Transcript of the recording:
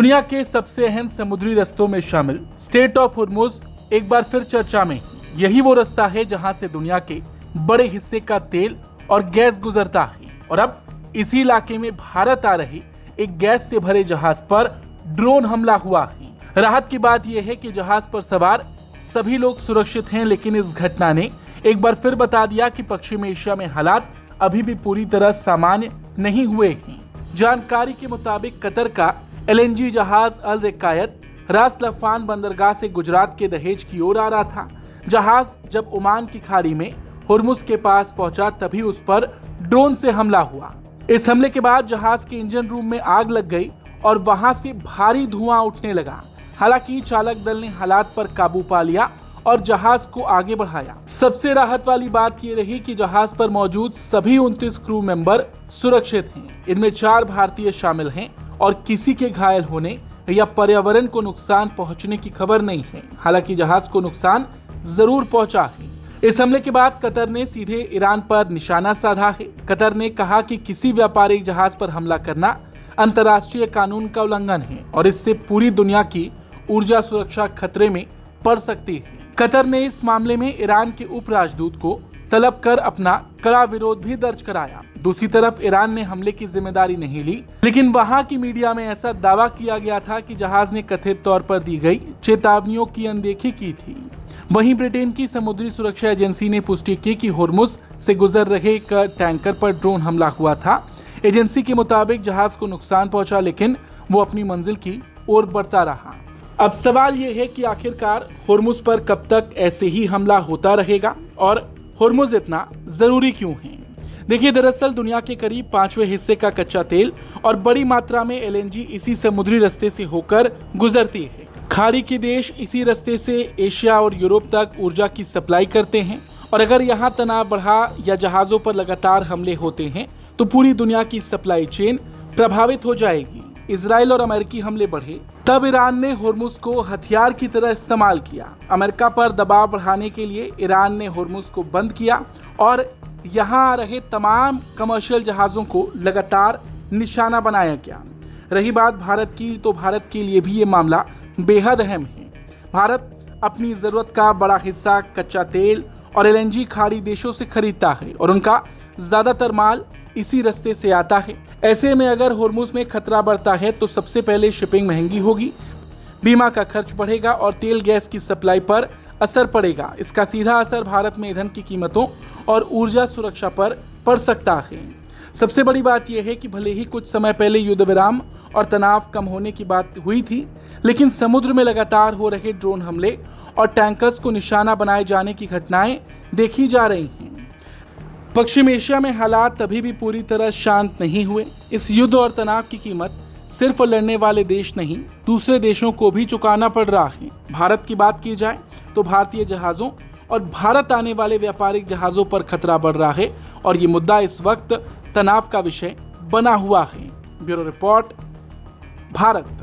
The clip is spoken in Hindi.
दुनिया के सबसे अहम समुद्री रास्तों में शामिल स्ट्रेट ऑफ हुर्मुज एक बार फिर चर्चा में। यही वो रास्ता है जहां से दुनिया के बड़े हिस्से का तेल और गैस गुजरता है। और अब इसी इलाके में भारत आ रहे एक गैस से भरे जहाज पर ड्रोन हमला हुआ है। राहत की बात यह है कि जहाज पर सवार सभी लोग सुरक्षित हैं, लेकिन इस घटना ने एक बार फिर बता दिया कि पश्चिमी एशिया में हालात अभी भी पूरी तरह सामान्य नहीं हुए हैं। जानकारी के मुताबिक कतर का LNG जहाज अल रिकायत रास लफान बंदरगाह से गुजरात के दहेज की ओर आ रहा था। जहाज जब ओमान की खाड़ी में हुर्मुज के पास पहुंचा तभी उस पर ड्रोन से हमला हुआ। इस हमले के बाद जहाज के इंजन रूम में आग लग गई और वहां से भारी धुआं उठने लगा। हालांकि चालक दल ने हालात पर काबू पा लिया और जहाज को आगे बढ़ाया। सबसे राहत वाली बात यह रही कि जहाज पर मौजूद सभी 29 क्रू मेंबर सुरक्षित हैं। इनमें 4 भारतीय शामिल हैं और किसी के घायल होने या पर्यावरण को नुकसान पहुंचने की खबर नहीं है। हालांकि जहाज को नुकसान जरूर पहुंचा है। इस हमले के बाद कतर ने सीधे ईरान पर निशाना साधा है। कतर ने कहा कि किसी व्यापारिक जहाज पर हमला करना अंतर्राष्ट्रीय कानून का उल्लंघन है और इससे पूरी दुनिया की ऊर्जा सुरक्षा खतरे में पड़ सकती है। कतर ने इस मामले में ईरान के उप राजदूत को तलब कर अपना कड़ा विरोध भी दर्ज कराया। दूसरी तरफ ईरान ने हमले की जिम्मेदारी नहीं ली, लेकिन वहां की मीडिया में ऐसा दावा किया गया था कि जहाज ने कथित तौर पर दी गई चेतावनियों की अनदेखी की थी। वहीं ब्रिटेन की समुद्री सुरक्षा एजेंसी ने पुष्टि की कि हुर्मुज से गुजर रहे एक टैंकर पर ड्रोन हमला हुआ था। एजेंसी के मुताबिक जहाज को नुकसान पहुंचा, लेकिन वो अपनी मंजिल की ओर बढ़ता रहा। अब सवाल ये है कि आखिरकार हुर्मुज पर कब तक ऐसे ही हमला होता रहेगा और हुर्मुज इतना जरूरी क्यों है? देखिए, दरअसल दुनिया के करीब 5वें हिस्से का कच्चा तेल और बड़ी मात्रा में LNG इसी समुद्री रास्ते से होकर गुजरती है। खाड़ी के देश इसी रास्ते से एशिया और यूरोप तक ऊर्जा की सप्लाई करते हैं और अगर यहाँ तनाव बढ़ा या जहाजों पर लगातार हमले होते हैं तो पूरी दुनिया की सप्लाई चेन प्रभावित हो जाएगी। इजराइल और अमेरिकी हमले बढ़े तब ईरान ने हुर्मुज को हथियार की तरह इस्तेमाल किया। अमेरिका पर दबाव बढ़ाने के लिए ईरान ने हुर्मुज को बंद किया और यहाँ आ रहे तमाम कमर्शियल जहाजों को लगातार निशाना बनाया गया। रही बात भारत की, तो भारत के लिए भी ये मामला बेहद अहम है। भारत अपनी जरूरत का बड़ा हिस्सा कच्चा तेल और LNG खाड़ी देशों से खरीदता है और उनका ज्यादातर माल इसी रास्ते से आता है। ऐसे में अगर हुर्मुज में खतरा बढ़ता है तो सबसे पहले शिपिंग महंगी होगी, बीमा का खर्च बढ़ेगा और तेल गैस की सप्लाई पर असर पड़ेगा। इसका सीधा असर भारत में ईंधन की कीमतों और ऊर्जा सुरक्षा पर पड़ सकता है। सबसे बड़ी बात यह है कि भले ही कुछ समय पहले युद्ध विराम और तनाव कम होने की बात हुई थी, लेकिन समुद्र में लगातार हो रहे ड्रोन हमले और टैंकर्स को निशाना बनाए जाने की घटनाएं देखी जा रही हैं। पश्चिम एशिया में हालात अभी भी पूरी तरह शांत नहीं हुए। इस युद्ध और तनाव की कीमत सिर्फ लड़ने वाले देश नहीं, दूसरे देशों को भी चुकाना पड़ रहा है। भारत की बात की जाए तो भारतीय जहाजों और भारत आने वाले व्यापारिक जहाजों पर खतरा बढ़ रहा है और ये मुद्दा इस वक्त तनाव का विषय बना हुआ है। Bureau report, Bharat.